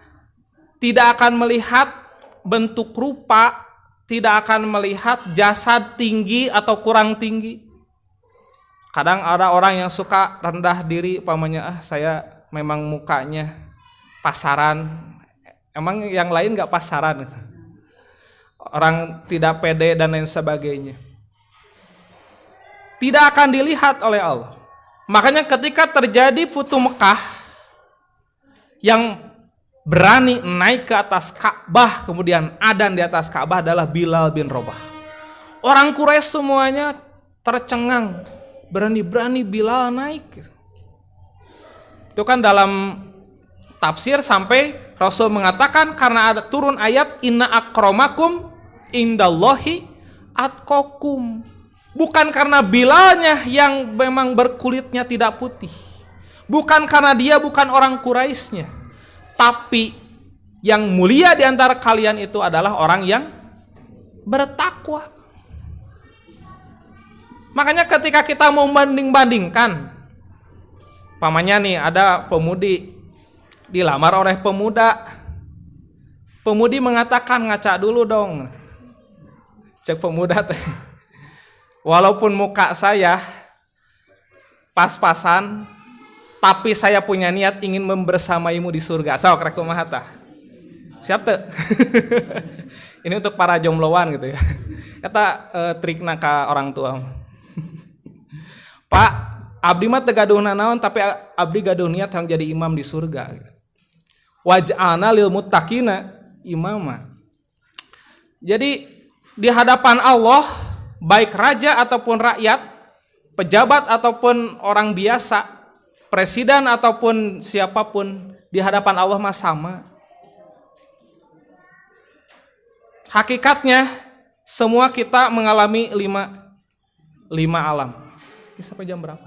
tidak akan melihat bentuk rupa, tidak akan melihat jasad tinggi atau kurang tinggi. Kadang ada orang yang suka rendah diri, pamannya saya memang mukanya pasaran. Emang yang lain nggak pasaran? Orang tidak pede dan lain sebagainya. Tidak akan dilihat oleh Allah. Makanya ketika terjadi Futuh Mekah, yang berani naik ke atas Ka'bah kemudian adzan di atas Ka'bah adalah Bilal bin Rabah. Orang Quraisy semuanya tercengang, berani-berani Bilal naik. Itu kan dalam tafsir sampai Rasul mengatakan karena ada turun ayat inna akramakum indallahi atqakum. Bukan karena Bilalnya yang memang berkulitnya tidak putih. Bukan karena dia bukan orang Quraisynya. Tapi yang mulia di antara kalian itu adalah orang yang bertakwa. Makanya ketika kita mau banding-bandingkan, pamannya nih ada pemudi dilamar oleh pemuda. Pemudi mengatakan ngaca dulu dong. Cek pemuda teh. Walaupun muka saya pas-pasan, tapi saya punya niat ingin membersamaimu di surga. Sok rek kumaha tah? Siap teu? Ini untuk para jombloan gitu ya. Kata trikna ka orang tua. Pak, abdi mah teu gaduhna naon tapi abdi gaduh niat yang jadi imam di surga. Waj'alna lil muttaqina imama. Jadi di hadapan Allah, baik raja ataupun rakyat, pejabat ataupun orang biasa, presiden ataupun siapapun, di hadapan Allah mah sama. Hakikatnya semua kita mengalami lima alam. Ini sampai jam berapa?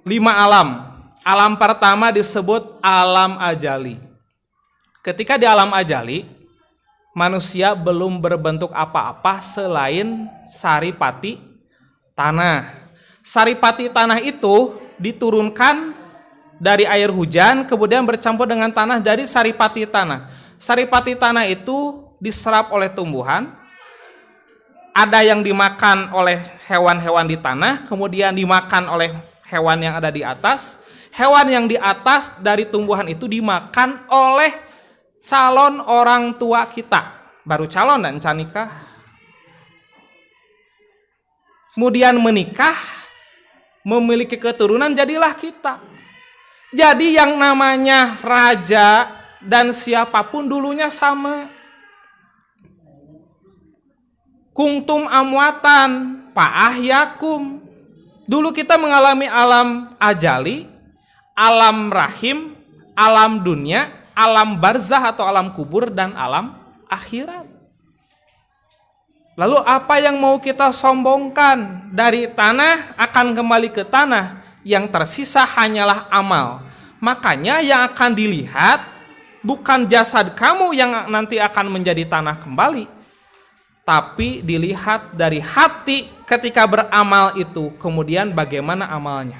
Lima alam. Alam pertama disebut alam ajali. Ketika di alam ajali, manusia belum berbentuk apa-apa selain saripati tanah. Saripati tanah itu diturunkan dari air hujan kemudian bercampur dengan tanah jadi saripati tanah. Saripati tanah itu diserap oleh tumbuhan. Ada yang dimakan oleh hewan-hewan di tanah, kemudian dimakan oleh hewan yang ada di atas. Hewan yang di atas dari tumbuhan itu dimakan oleh calon orang tua kita. Baru calon dan nikah. Kemudian menikah, memiliki keturunan, jadilah kita. Jadi yang namanya raja dan siapapun dulunya sama. Kuntum amwatan fa'ahyakum. Dulu kita mengalami alam ajali, alam rahim, alam dunia, alam barzah atau alam kubur, dan alam akhirat. Lalu apa yang mau kita sombongkan? Dari tanah akan kembali ke tanah, yang tersisa hanyalah amal. Makanya yang akan dilihat bukan jasad kamu yang nanti akan menjadi tanah kembali, tapi dilihat dari hati ketika beramal itu, kemudian bagaimana amalnya.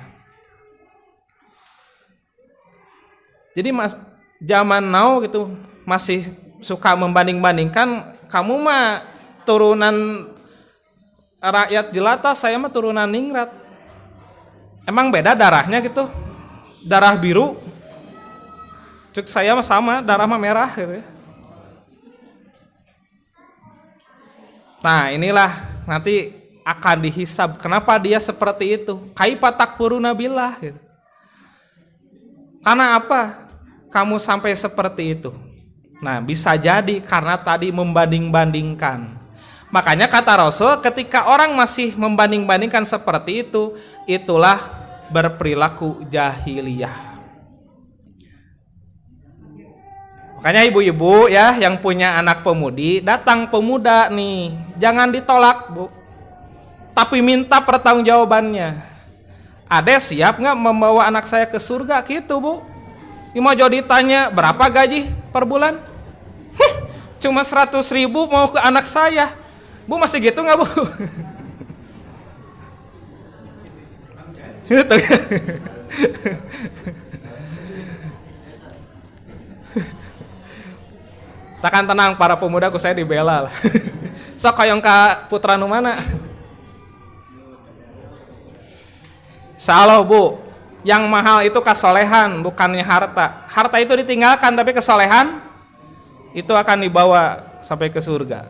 Jadi zaman now gitu masih suka membanding-bandingkan, kamu mah turunan rakyat jelata, saya mah turunan ningrat. Emang beda darahnya gitu? Darah biru, cek saya mah sama, darah mah merah gitu ya. Nah inilah nanti akan dihisab. Kenapa dia seperti itu? Kaifa takfuruna billah gitu. Karena apa? Kamu sampai seperti itu. Nah bisa jadi karena tadi membanding-bandingkan. Makanya kata Rasul, ketika orang masih membanding-bandingkan seperti itu, itulah berperilaku jahiliyah. Makanya ibu-ibu ya yang punya anak pemudi, datang pemuda nih, jangan ditolak Bu, tapi minta pertanggungjawabannya. Ade siap nggak membawa anak saya ke surga gitu Bu? Mau jadi ditanya berapa gaji per bulan? Cuma 100.000 mau ke anak saya. Bu masih gitu nggak Bu? Gitu. Takkan tenang para pemuda ku saya dibela lah. Sok kayong ka putra nu mana? Insyaallah Bu, yang mahal itu kesolehan bukannya harta. Harta itu ditinggalkan tapi kesolehan itu akan dibawa sampai ke surga.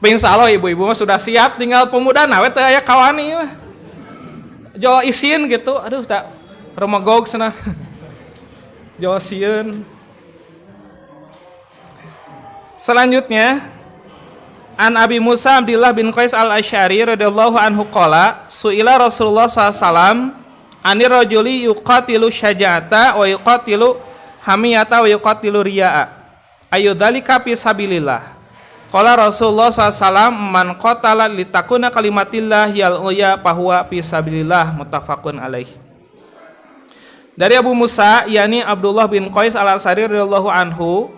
Tapi insyaallah ibu-ibu mah sudah siap, tinggal pemuda nawe teh aya kawani mah. Jo isin gitu. Aduh tak remegog cenah. Jo sieun. Selanjutnya An Abi Musa Abdullah bin Qais al-Asy'ari radhiyallahu anhu qala su'ila Rasulullah SAW anir rajuli yuqatilu syaja'ata wa yuqatilu hamiyata wa yuqatilu riya'a ayyudzalika fi sabilillah. Qala Rasulullah SAW man qatala litakuna kalimatillah yal uya fahuwa fi sabilillah, muttafaqun alaih. Dari Abu Musa yakni Abdullah bin Qais al-Asy'ari radhiyallahu anhu,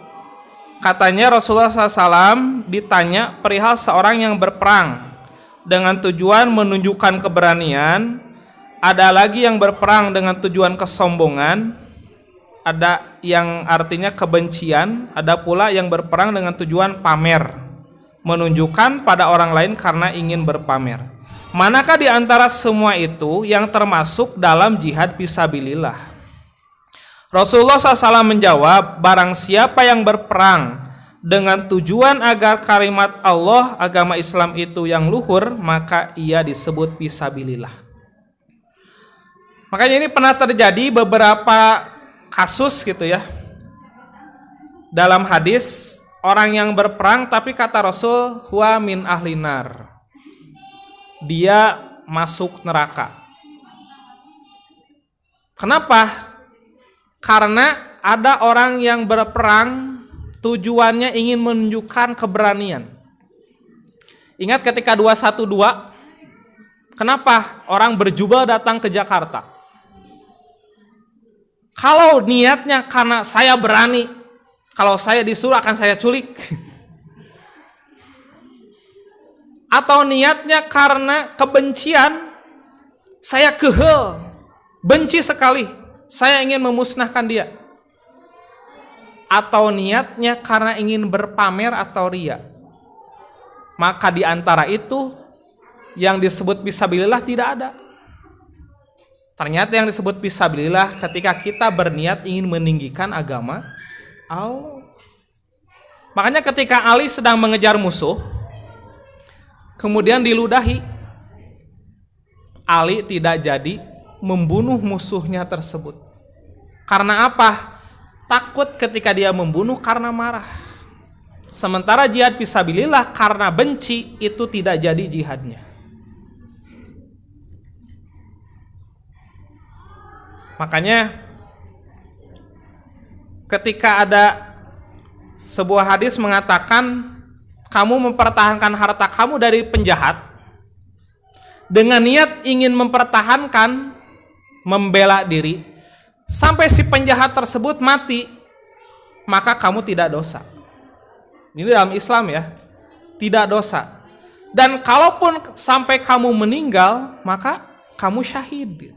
katanya Rasulullah SAW ditanya perihal seorang yang berperang dengan tujuan menunjukkan keberanian, ada lagi yang berperang dengan tujuan kesombongan, ada yang artinya kebencian, ada pula yang berperang dengan tujuan pamer, menunjukkan pada orang lain karena ingin berpamer. Manakah di antara semua itu yang termasuk dalam jihad fisabilillah? Rasulullah SAW menjawab, barang siapa yang berperang dengan tujuan agar kalimat Allah, agama Islam itu yang luhur, maka ia disebut fisabilillah. Makanya ini pernah terjadi beberapa kasus gitu ya. Dalam hadis, orang yang berperang tapi kata Rasul, huwa min ahlinar. Dia masuk neraka. Kenapa? Karena ada orang yang berperang tujuannya ingin menunjukkan keberanian. Ingat ketika 212, kenapa orang berjubel datang ke Jakarta? Kalau niatnya karena saya berani, kalau saya disuruh akan saya culik. Atau niatnya karena kebencian, saya kehel, benci sekali, saya ingin memusnahkan dia. Atau niatnya karena ingin berpamer atau ria. Maka di antara itu yang disebut fisabilillah tidak ada. Ternyata yang disebut fisabilillah ketika kita berniat ingin meninggikan agama Allah. Makanya ketika Ali sedang mengejar musuh, kemudian diludahi, Ali tidak jadi membunuh musuhnya tersebut. Karena apa? Takut ketika dia membunuh karena marah. Sementara jihad fisabilillah karena benci itu tidak jadi jihadnya. Makanya ketika ada sebuah hadis mengatakan kamu mempertahankan harta kamu dari penjahat dengan niat ingin mempertahankan, membela diri sampai si penjahat tersebut mati, maka kamu tidak dosa. Ini dalam Islam ya, tidak dosa. Dan kalaupun sampai kamu meninggal, maka kamu syahid.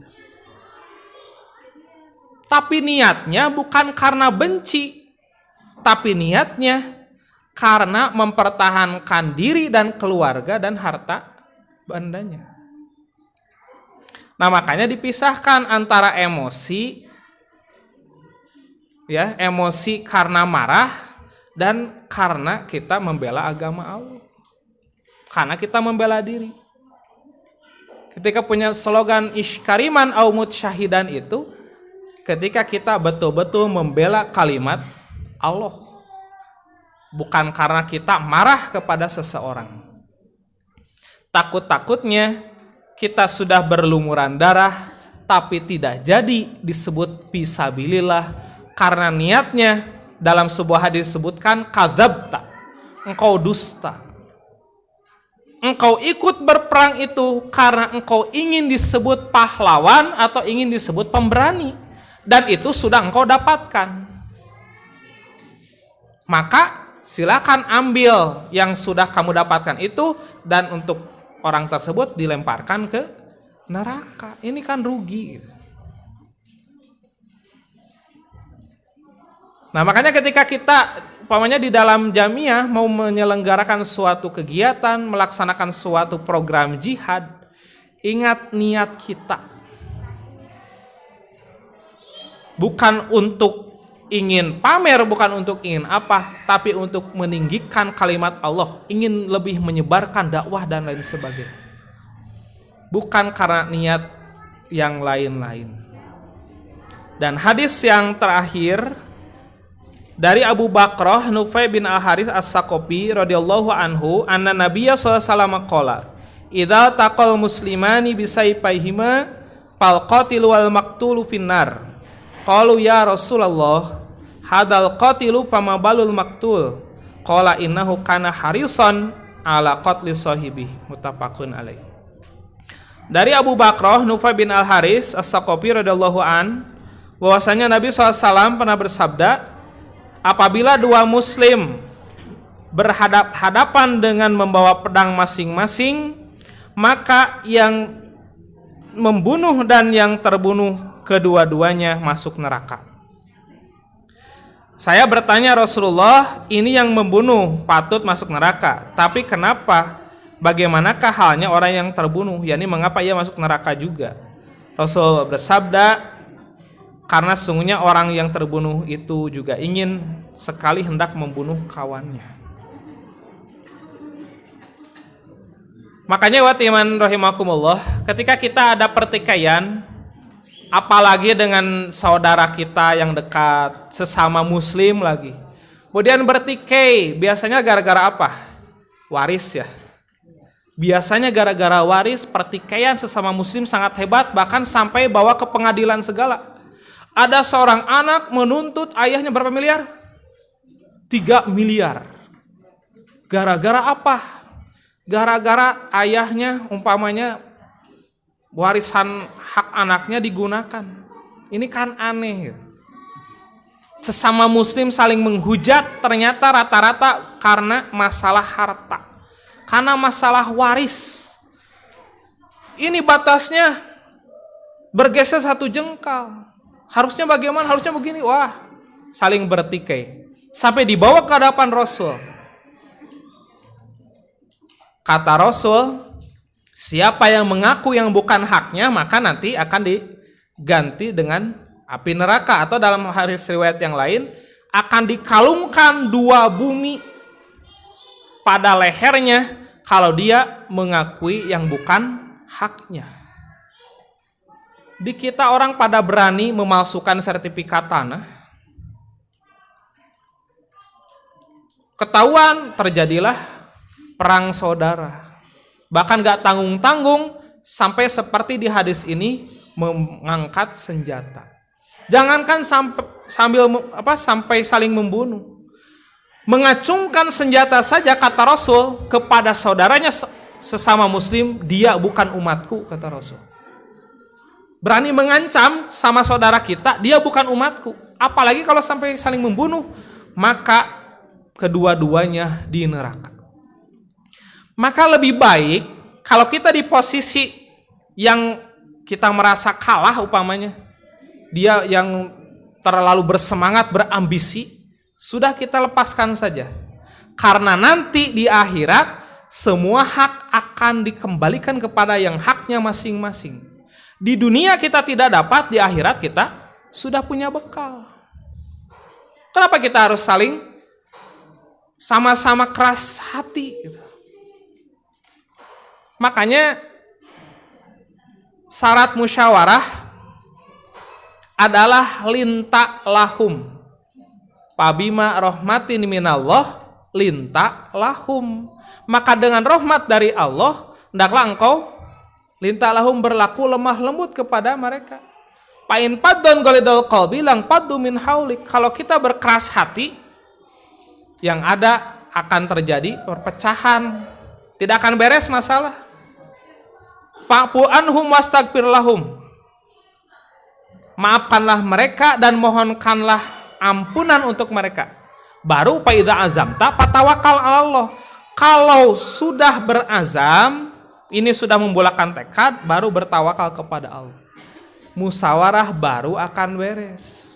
Tapi niatnya bukan karena benci, tapi niatnya karena mempertahankan diri dan keluarga dan harta bandanya. Nah makanya dipisahkan antara emosi, ya, emosi karena marah dan karena kita membela agama Allah. Karena kita membela diri. Ketika punya slogan Ishkariman au mut syahidan itu, ketika kita betul-betul membela kalimat Allah. bukan karena kita marah kepada seseorang. Takut-takutnya kita sudah berlumuran darah tapi tidak jadi disebut fisabilillah karena niatnya dalam sebuah hadis disebutkan kadzabta, engkau dusta. Engkau ikut berperang itu karena engkau ingin disebut pahlawan atau ingin disebut pemberani, dan itu sudah engkau dapatkan. Maka silakan ambil yang sudah kamu dapatkan itu, dan untuk orang tersebut dilemparkan ke neraka. Ini kan rugi. Nah, makanya ketika kita umpamanya di dalam jamiah mau menyelenggarakan suatu kegiatan, melaksanakan suatu program jihad, ingat niat kita. Bukan untuk ingin pamer, bukan untuk ingin apa, tapi untuk meninggikan kalimat Allah, ingin lebih menyebarkan dakwah dan lain sebagainya. Bukan karena niat yang lain-lain. Dan hadis yang terakhir dari Abu Bakrah Nufai bin Al-Haris As-Saqafi radhiyallahu anhu, anna Nabiyya sallallahu alaihi wasallam qala, "Idza taqal muslimani bisayfayhima fal qatilu wal maqtulu finnar." Qalu ya Rasulullah, hadal qatilu fama balul maqtul? Qala innahu kana harisan ala qatli sahibi. Muttafaqun alaih. Dari Abu Bakrah Nufai bin Al-Haris As-Saqafi radhiyallahu an, bahwasanya Nabi SAW pernah bersabda, apabila dua muslim berhadap-hadapan dengan membawa pedang masing-masing, maka yang membunuh dan yang terbunuh kedua-duanya masuk neraka. Saya bertanya Rasulullah, ini yang membunuh patut masuk neraka, tapi kenapa? Bagaimanakah halnya orang yang terbunuh? Yani mengapa ia masuk neraka juga? Rasul bersabda, karena sesungguhnya orang yang terbunuh itu juga ingin sekali hendak membunuh kawannya. Makanya wa iman rahimakumullah, ketika kita ada pertikaian, apalagi dengan saudara kita yang dekat, sesama muslim lagi, kemudian bertikai, biasanya gara-gara apa? Waris ya. Biasanya gara-gara waris, pertikaian sesama muslim sangat hebat, bahkan sampai bawa ke pengadilan segala. Ada seorang anak menuntut ayahnya berapa miliar? 3 miliar. Gara-gara apa? Gara-gara ayahnya umpamanya warisan hak anaknya digunakan. Ini kan aneh. Sesama muslim saling menghujat, ternyata rata-rata karena masalah harta, karena masalah waris. Ini batasnya bergeser 1 jengkal. Harusnya bagaimana? Harusnya begini. Wah, saling bertikai sampai dibawa ke hadapan Rasul. Kata Rasul, siapa yang mengaku yang bukan haknya, maka nanti akan diganti dengan api neraka, atau dalam hadis riwayat yang lain akan dikalungkan 2 bumi pada lehernya kalau dia mengakui yang bukan haknya. Di kita orang pada berani memalsukan sertifikat tanah. Ketahuan, terjadilah perang saudara. Bahkan gak tanggung-tanggung sampai seperti di hadis ini mengangkat senjata. Jangankan sampai saling membunuh. Mengacungkan senjata saja, kata Rasul, kepada saudaranya sesama muslim, dia bukan umatku, kata Rasul. Berani mengancam sama saudara kita, dia bukan umatku. Apalagi kalau sampai saling membunuh, maka kedua-duanya di neraka. Maka lebih baik kalau kita di posisi yang kita merasa kalah umpamanya, dia yang terlalu bersemangat, berambisi, sudah kita lepaskan saja. Karena nanti di akhirat semua hak akan dikembalikan kepada yang haknya masing-masing. Di dunia kita tidak dapat, di akhirat kita sudah punya bekal. Kenapa kita harus saling sama-sama keras hati? Makanya syarat musyawarah adalah linta lahum. Pabima rahmatin minallah linta lahum. Maka dengan rahmat dari Allah, hendaklah engkau linta lahum, berlaku lemah lembut kepada mereka. Pain paddon golidul qalbi lang paddu min haulik. Kalau kita berkeras hati, yang ada akan terjadi perpecahan, tidak akan beres masalah. Fa'fu anhum wastaghfir lahum. Maafkanlah mereka dan mohonkanlah ampunan untuk mereka. Baru fa idza azamta fatawakal 'ala Allah. Kalau sudah berazam, ini sudah membulakan tekad, baru bertawakal kepada Allah. Musyawarah baru akan beres.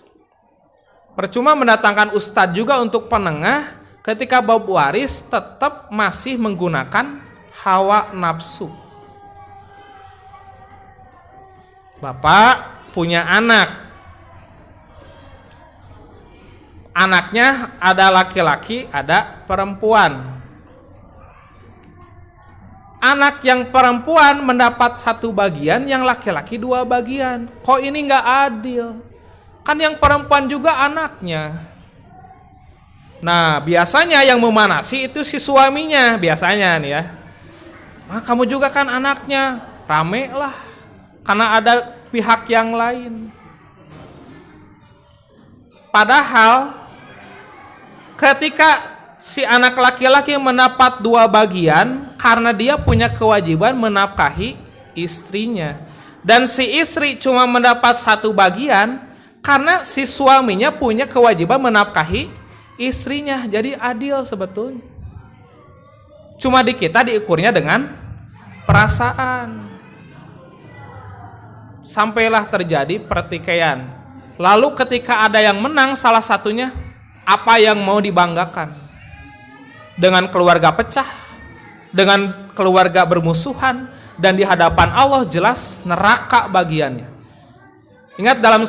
Percuma mendatangkan ustadz juga untuk penengah ketika bab waris tetap masih menggunakan hawa nafsu. Bapak punya anak. Anaknya ada laki-laki, ada perempuan. Anak yang perempuan mendapat 1 bagian, yang laki-laki 2 bagian. Kok ini nggak adil? Kan yang perempuan juga anaknya. Nah, biasanya yang memanasi itu si suaminya, biasanya nih ya. Nah, kamu juga kan anaknya, rame lah. Karena ada pihak yang lain. Padahal ketika si anak laki-laki mendapat 2 bagian, karena dia punya kewajiban menafkahi istrinya. Dan si istri cuma mendapat 1 bagian, karena si suaminya punya kewajiban menafkahi istrinya. Jadi adil sebetulnya. Cuma di kita diukurnya dengan perasaan. Sampailah terjadi pertikaian. Lalu ketika ada yang menang salah satunya, apa yang mau dibanggakan? Dengan keluarga pecah, dengan keluarga bermusuhan, dan di hadapan Allah jelas neraka bagiannya. Ingat dalam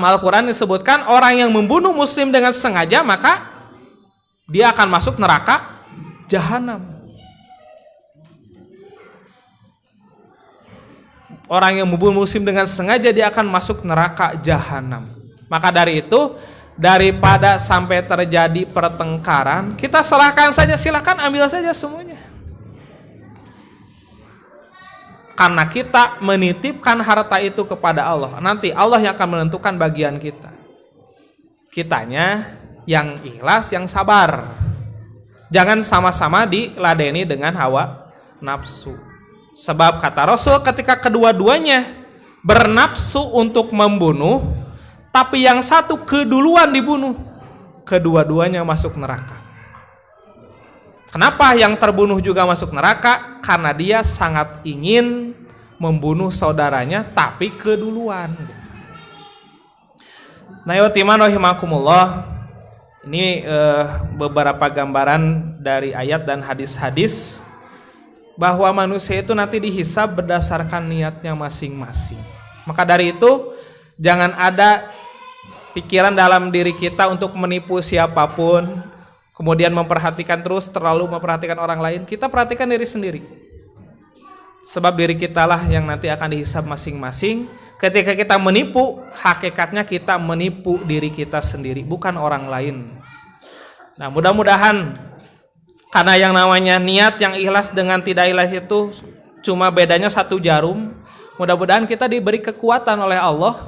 Al-Quran disebutkan orang yang membunuh muslim dengan sengaja, maka dia akan masuk neraka jahanam. Orang yang membunuh muslim dengan sengaja, dia akan masuk neraka jahanam. Maka dari itu, daripada sampai terjadi pertengkaran, kita serahkan saja, silakan ambil saja semuanya. Karena kita menitipkan harta itu kepada Allah. Nanti Allah yang akan menentukan bagian kita. Kitanya yang ikhlas, yang sabar. Jangan sama-sama diladeni dengan hawa nafsu. Sebab kata Rasul, ketika kedua-duanya bernafsu untuk membunuh, tapi yang satu keduluan dibunuh, kedua-duanya masuk neraka. Kenapa yang terbunuh juga masuk neraka? Karena dia sangat ingin membunuh saudaranya, tapi keduluan. Nayotiman rahimakumullah. Ini beberapa gambaran dari ayat dan hadis-hadis bahwa manusia itu nanti dihisab berdasarkan niatnya masing-masing. Maka dari itu jangan ada pikiran dalam diri kita untuk menipu siapapun, kemudian terlalu memperhatikan orang lain. Kita perhatikan diri sendiri. Sebab diri kita lah yang nanti akan dihisab masing-masing. Ketika kita menipu, hakikatnya kita menipu diri kita sendiri, bukan orang lain. Nah, mudah-mudahan, karena yang namanya niat yang ikhlas dengan tidak ikhlas itu cuma bedanya 1 jarum. Mudah-mudahan kita diberi kekuatan oleh Allah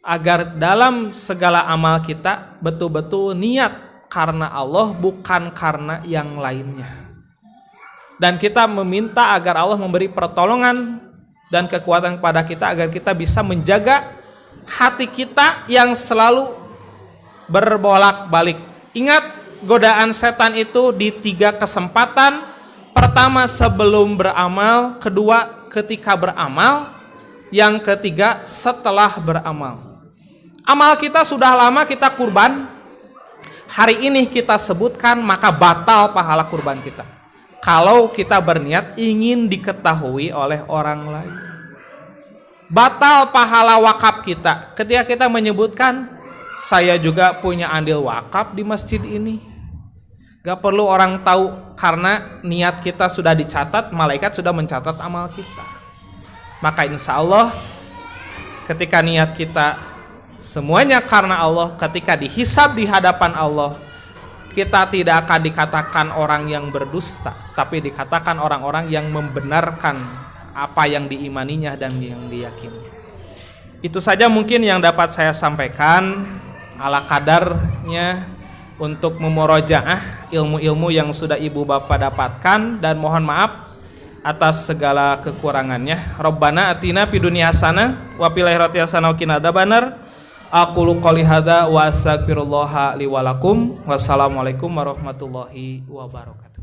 agar dalam segala amal kita betul-betul niat karena Allah, bukan karena yang lainnya. Dan kita meminta agar Allah memberi pertolongan dan kekuatan kepada kita agar kita bisa menjaga hati kita yang selalu berbolak-balik. Ingat, godaan setan itu di 3 kesempatan. Pertama sebelum beramal, kedua ketika beramal, yang ketiga setelah beramal. Amal kita sudah lama kita kurban, hari ini kita sebutkan, maka batal pahala kurban kita. Kalau kita berniat ingin diketahui oleh orang lain. Batal pahala wakaf kita ketika kita menyebutkan, saya juga punya andil wakaf di masjid ini. Gak perlu orang tahu, karena niat kita sudah dicatat, malaikat sudah mencatat amal kita. Maka insya Allah ketika niat kita semuanya karena Allah, ketika dihisab di hadapan Allah, kita tidak akan dikatakan orang yang berdusta, tapi dikatakan orang-orang yang membenarkan apa yang diimaninya dan yang diyakini. Itu saja mungkin yang dapat saya sampaikan ala kadarnya untuk memurojaah ilmu-ilmu yang sudah ibu bapak dapatkan, dan mohon maaf atas segala kekurangannya. Rabbana atina fid dunya hasanah wa fil akhirati hasanah wa qina adzabannar. Aqulu qouli hadza wa astaghfirullaha li wa lakum. Wassalamualaikum warahmatullahi wabarakatuh.